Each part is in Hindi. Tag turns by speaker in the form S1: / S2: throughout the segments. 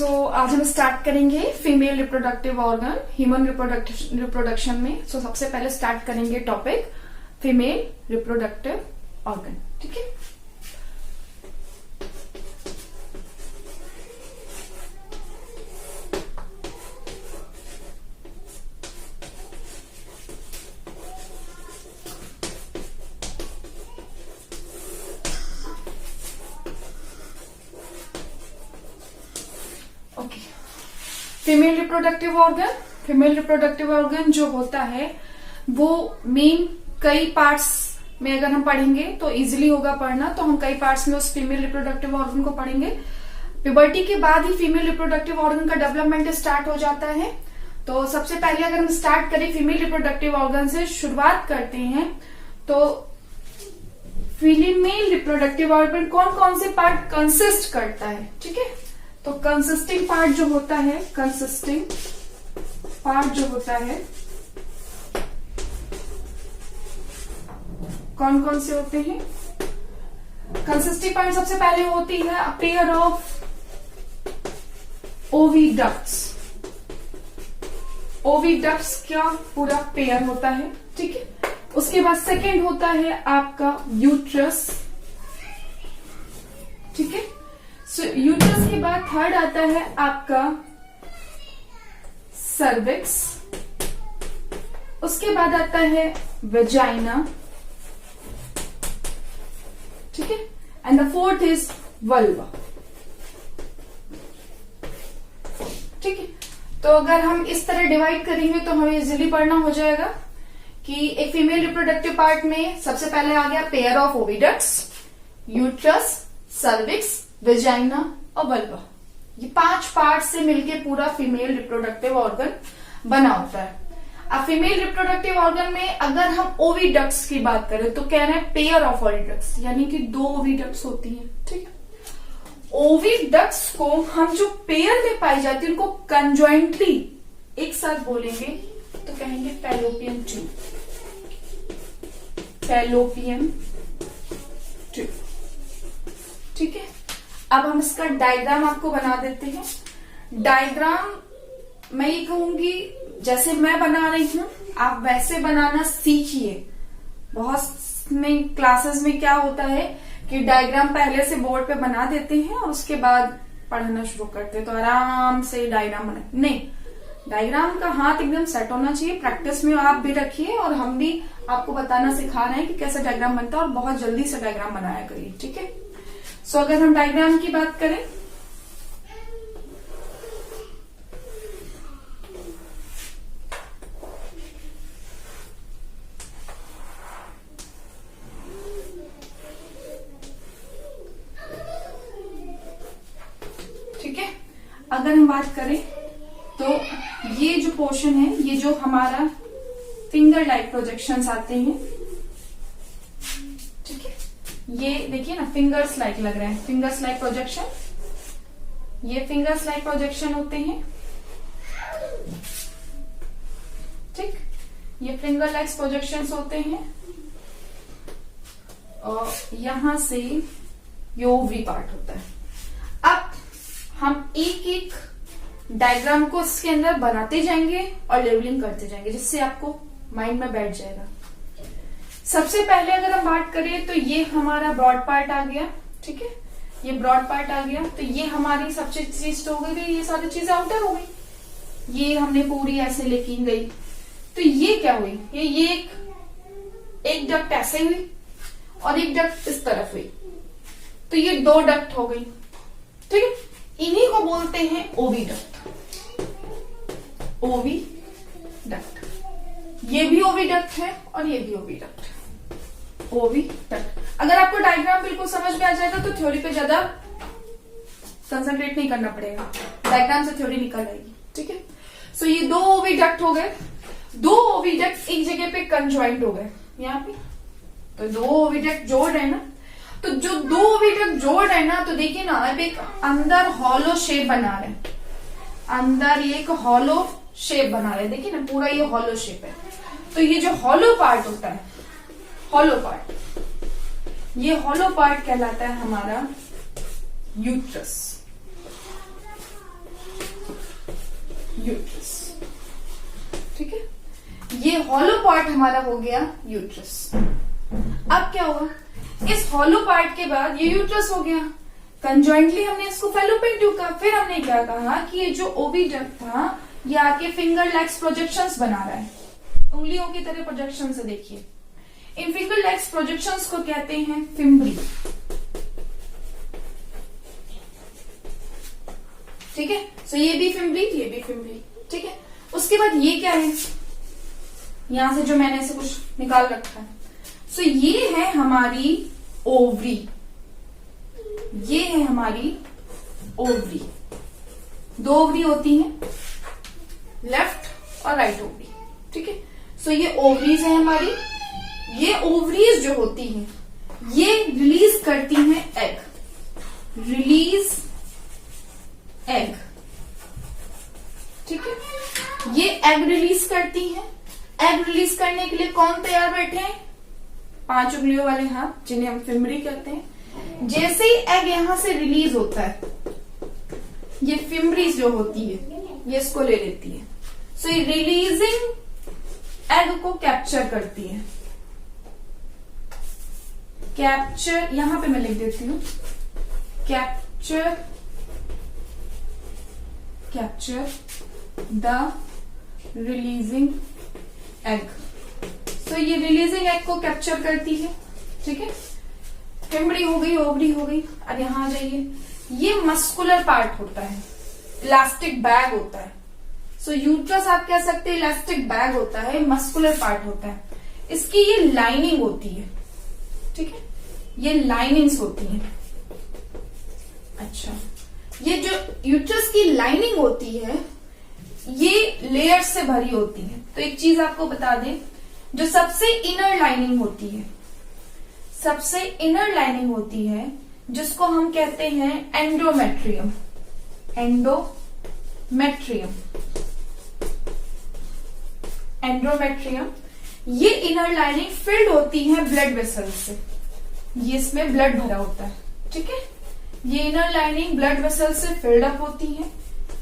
S1: आज हम स्टार्ट करेंगे female reproductive organ human reproduction में। सबसे पहले स्टार्ट करेंगे टॉपिक फीमेल रिप्रोडक्टिव ऑर्गन। ठीक है, फीमेल रिप्रोडक्टिव ऑर्गन जो होता है वो मेन कई पार्ट्स में अगर हम पढ़ेंगे तो इजीली होगा पढ़ना। तो हम कई पार्ट्स में उस फीमेल रिप्रोडक्टिव ऑर्गन को पढ़ेंगे। प्यूबर्टी के बाद ही फीमेल रिप्रोडक्टिव ऑर्गन का डेवलपमेंट स्टार्ट हो जाता है। तो सबसे पहले अगर हम स्टार्ट करें फीमेल रिप्रोडक्टिव ऑर्गन से शुरुआत करते हैं तो फीमेल रिप्रोडक्टिव ऑर्गन कौन कौन से पार्ट कंसिस्ट करता है। ठीक है, तो कंसिस्टिंग पार्ट जो होता है, कंसिस्टिंग पार्ट जो होता है कौन कौन से होते हैं। कंसिस्टिंग पार्ट सबसे पहले होती है पेयर ऑफ ओविडक्ट्स। ओविडक्ट्स का पूरा पेयर होता है। ठीक है, उसके बाद सेकेंड होता है आपका यूट्रस। ठीक है, यूट्रस के बाद थर्ड आता है आपका सर्विक्स। उसके बाद आता है वेजाइना। ठीक है, and the fourth is vulva. ठीक है, तो अगर हम इस तरह डिवाइड करेंगे तो हमें इजीली पढ़ना हो जाएगा कि एक फीमेल रिप्रोडक्टिव पार्ट में सबसे पहले आ गया pair of oviducts, uterus, cervix, vagina और वल्वा। ये 5 पार्ट से मिलके पूरा फीमेल रिप्रोडक्टिव ऑर्गन बना होता है। अब फीमेल रिप्रोडक्टिव ऑर्गन में अगर हम ओविडक्ट्स की बात करें तो कह रहे हैं पेयर ऑफ ओविडक्ट्स, यानी कि 2 ओविडक्ट्स होती हैं। ठीक है, ओविडक्ट्स को हम जो पेयर में पाई जाती है उनको कंजॉइंटली एक साथ बोलेंगे तो कहेंगे फैलोपियन ट्यूब। Fallopian tube. ठीक है, अब हम इसका डायग्राम आपको बना देते हैं। डायग्राम मैं ये कहूंगी जैसे मैं बना रही हूं आप वैसे बनाना सीखिए। बहुत में क्लासेस में क्या होता है कि डायग्राम पहले से बोर्ड पे बना देते हैं और उसके बाद पढ़ना शुरू करते हैं, तो आराम से डायग्राम बना। नहीं, डायग्राम का हाथ एकदम सेट होना चाहिए। प्रैक्टिस में आप भी रखिए और हम भी आपको बताना सिखा रहे हैं कि कैसे डायग्राम बनता है और बहुत जल्दी से डायग्राम बनाया करिए। ठीक है, सो अगर हम डायग्राम की बात करें ठीक है, अगर हम बात करें तो ये जो पोर्शन है, ये जो हमारा फिंगर लाइक प्रोजेक्शंस आते हैं। ठीक है, ये देखिए ना फिंगर्स लाइक लग रहे हैं, फिंगर्स लाइक प्रोजेक्शन। ये फिंगर्स लाइक प्रोजेक्शन होते हैं। ठीक, ये फिंगर लाइक प्रोजेक्शंस होते हैं और यहां से ये ओवरी पार्ट होता है। अब हम एक एक डायग्राम को इसके अंदर बनाते जाएंगे और लेवलिंग करते जाएंगे जिससे आपको माइंड में बैठ जाएगा। सबसे पहले अगर हम बात करें तो ये हमारा ब्रॉड पार्ट आ गया। ठीक है, ये ब्रॉड पार्ट आ गया तो ये हमारी सबसे चीज हो गई, ये सारी चीजें आउटर हो गई। ये हमने पूरी ऐसे लेके गई तो ये क्या हुई, ये एक डक्ट ऐसे हुई और एक डक्ट इस तरफ हुई, तो ये 2 डक्ट हो गई। ठीक है, इन्हीं को बोलते हैं ओविडक्ट। ओविडक्ट, ये भी ओविडक्ट है और ये भी ओविडक्ट। ओविडक्ट, अगर आपको डायग्राम बिल्कुल समझ में आ जाएगा तो थ्योरी पे ज्यादा कंसंट्रेट नहीं करना पड़ेगा, डायग्राम से थ्योरी निकल आएगी। ठीक है, सो ये 2 ओविडक्ट हो गए। 2 ओविडक्ट एक जगह पे कंजॉइंट हो गए यहाँ पे, तो 2 ओविडक्ट जोड़ रहे हैं ना, तो जो 2 ओविडक्ट जोड़ रहे हैं ना, तो देखिए ना अब एक अंदर हॉलो शेप बना रहे हैं। अंदर ये एक हॉलो शेप बना रहे हैं, देखिए ना पूरा ये हॉलो शेप है। तो ये जो हॉलो पार्ट होता है, हॉलो पार्ट, ये हॉलो पार्ट कहलाता है हमारा यूट्रस। यूट्रस। ठीक है, ये हॉलो पार्ट हमारा हो गया यूट्रस। अब क्या हुआ, इस हॉलो पार्ट के बाद ये यूट्रस हो गया, कंजॉइंटली हमने इसको फैलोपियन ट्यूब का। फिर हमने क्या कहा कि ये जो ओविडक्ट था ये आके फिंगर लेग्स प्रोजेक्शंस बना रहा है, उंगलियों की तरह प्रोजेक्शन से देखिए। इन फिंगर लेग्स प्रोजेक्शंस को कहते हैं फिम्बरी। ठीक है, सो ये भी फिम्बरी, ये भी फिम्बरी। ठीक है, उसके बाद ये क्या है, यहां से जो मैंने ऐसे कुछ निकाल रखा है, सो ये है हमारी ओवरी, ये है हमारी ओवरी। दो ओवरी होती हैं, लेफ्ट और राइट ओवरी। ठीक है, सो ये ओवरीज है हमारी। ये ओवरीज जो होती हैं ये रिलीज करती हैं एग, रिलीज एग। ठीक है, ये एग रिलीज करती हैं। एग रिलीज करने के लिए कौन तैयार बैठे हैं, 5 उंगलियों वाले हाथ, जिन्हें हम फिम्बरी कहते हैं। जैसे ही एग यहां से रिलीज होता है, ये फिम्बरीज जो होती है ये इसको ले लेती है। सो ये रिलीजिंग एग को कैप्चर करती है। कैप्चर, यहां पे मैं लिख देती हूं, कैप्चर द रिलीजिंग एग। सो ये रिलीजिंग एग को कैप्चर करती है। ठीक है, फिम्बरी हो गई, ओवरी हो गई। अब यहां आ जाइए, ये मस्कुलर पार्ट होता है, इलास्टिक बैग होता है। सो यूट्रस आप कह सकते हैं इलास्टिक बैग होता है, मस्कुलर पार्ट होता है। इसकी ये लाइनिंग होती है। ठीक है, ये लाइनिंग्स होती हैं। अच्छा, ये जो यूट्रस की लाइनिंग होती है ये लेयर्स से भरी होती है। तो एक चीज आपको बता दें, जो सबसे इनर लाइनिंग होती है, सबसे इनर लाइनिंग होती है जिसको हम कहते हैं एंडोमेट्रियम। एंडोमेट्रियम, एंडोमेट्रियम, ये इनर लाइनिंग फिल्ड होती है ब्लड वेसल से। ये इसमें ब्लड भरा होता है। ठीक है, ये इनर लाइनिंग ब्लड वेसल से फिल्ड अप होती है।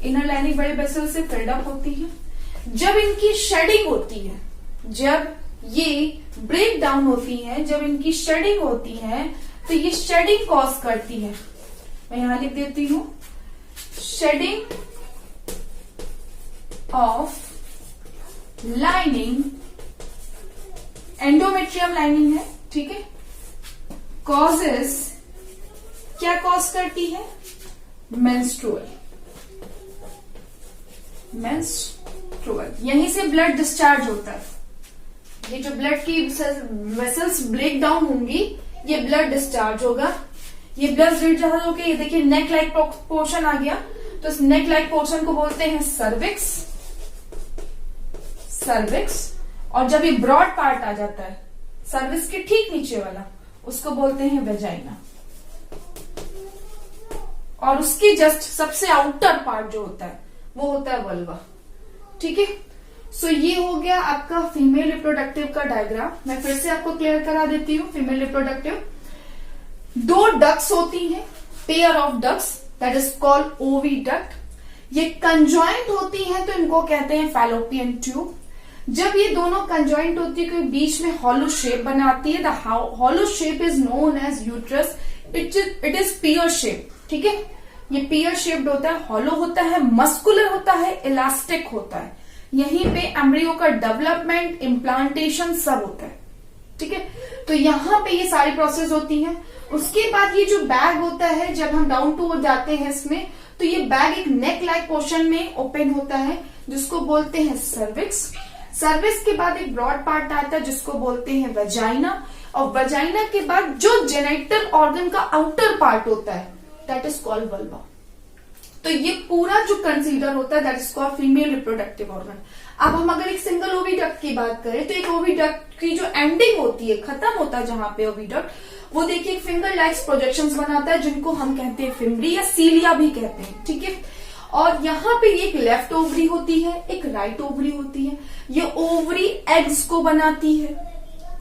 S1: इनर लाइनिंग ब्लड वेसल से फिल्ड अप होती है। जब इनकी शेडिंग होती है, जब ये ब्रेक डाउन होती है, जब इनकी शेडिंग होती है, तो ये शेडिंग कॉज करती है। मैं यहां लिख देती हूं, shedding of lining, endometrium lining है। ठीक है, कॉजेस, क्या कॉज करती है, मेंस्ट्रुअल, मेंस्ट्रुअल। यहीं से ब्लड डिस्चार्ज होता है। ये जो ब्लड की वेसल्स ब्रेक डाउन होंगी, ये ब्लड डिस्चार्ज होगा। ये ब्लड डिस्चार्ज होकर ये देखिए नेक लाइक पोर्शन आ गया, तो इस नेक लाइक पोर्शन को बोलते हैं सर्विक्स, सर्विक्स। और जब ये ब्रॉड पार्ट आ जाता है सर्विक्स के ठीक नीचे वाला, उसको बोलते हैं वेजाइना। और उसके जस्ट सबसे आउटर पार्ट जो होता है वो होता है वल्वा। ठीक है, सो ये हो गया आपका फीमेल रिप्रोडक्टिव का डायग्राम। मैं फिर से आपको क्लियर करा देती हूँ। फीमेल रिप्रोडक्टिव, 2 डक्ट्स होती हैं, pair of ducts, that is called oviduct. ये कंजॉइंट होती हैं तो इनको कहते हैं फैलोपियन ट्यूब। जब ये दोनों कंजॉइंट होती है, बीच में हॉलो शेप बनाती है, the hollow shape is known as uterus. It is pear shape. ठीक है, ये पियर शेप्ड होता है, हॉलो होता है, मस्कुलर होता है, इलास्टिक होता है। यहीं पे एम्ब्रियो का डेवलपमेंट, इम्प्लांटेशन सब होता है। ठीक है, तो यहां पे ये सारी प्रोसेस होती है। उसके बाद ये जो बैग होता है, जब हम डाउन टू जाते हैं इसमें, तो ये बैग एक नेक लाइक पोर्शन में ओपन होता है जिसको बोलते हैं सर्विक्स। सर्विक्स के बाद एक ब्रॉड पार्ट आता है जिसको बोलते हैं वजाइना। और वजाइना के बाद जो जेनिटल ऑर्गन का आउटर पार्ट होता है दैट इज कॉल्ड वल्वा। तो ये पूरा जो कंसीडर होता है that is called female reproductive organ. अब हम अगर एक सिंगल ओविडक्ट की बात करें, तो एक ओविडक्ट की जो एंडिंग होती है, खत्म होता है जहां पे ओविडक्ट, वो देखिए एक फिंगर लाइक्स प्रोजेक्शंस बनाता है जिनको हम कहते हैं फिम्बरी या सीलिया भी कहते हैं। ठीक है, और यहाँ पे एक लेफ्ट ओवरी होती है, एक राइट ओवरी होती है। ये ओवरी एग्स को बनाती है।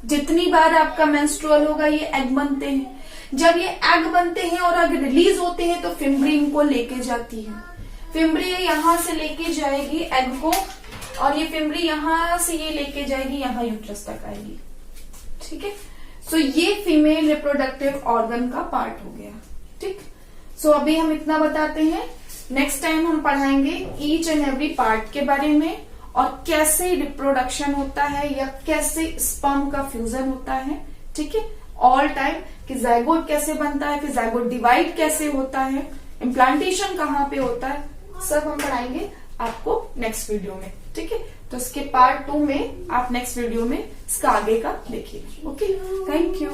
S1: जितनी बार आपका मेंस्ट्रुअल होगा ये एग बनते हैं। जब ये एग बनते हैं और एग रिलीज होते हैं तो फिम्बरी इनको लेके जाती है। फिम्बरी यहां से लेके जाएगी एग को, और ये फिम्बरी यहां से ये लेके जाएगी यहाँ यूट्रस तक आएगी। ठीक है, सो ये फीमेल रिप्रोडक्टिव ऑर्गन का पार्ट हो गया। ठीक, सो अभी हम इतना बताते हैं। नेक्स्ट टाइम हम पढ़ाएंगे ईच एंड एवरी पार्ट के बारे में, और कैसे रिप्रोडक्शन होता है या कैसे स्पर्म का फ्यूजन होता है। ठीक है, ऑल टाइम कि जाइगोट कैसे बनता है, फिर जाइगोट डिवाइड कैसे होता है, इम्प्लांटेशन कहाँ पे होता है, सब हम पढ़ाएंगे आपको नेक्स्ट वीडियो में। ठीक है, तो इसके पार्ट 2 में आप नेक्स्ट वीडियो में इसका आगे का देखिए। Okay, thank you.